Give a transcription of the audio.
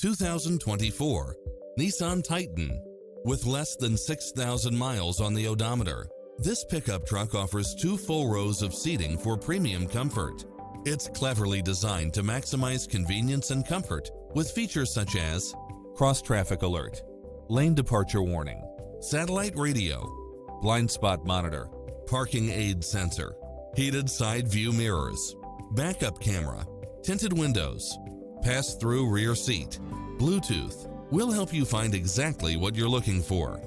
2024 Nissan Titan. With less than 6,000 miles on the odometer, this pickup truck offers 2 full rows of seating for premium comfort. It's cleverly designed to maximize convenience and comfort with features such as cross-traffic alert, lane departure warning, satellite radio, blind spot monitor, parking aid sensor, heated side view mirrors, backup camera, tinted windows, pass-through rear seat, Bluetooth. We'll help you find exactly what you're looking for.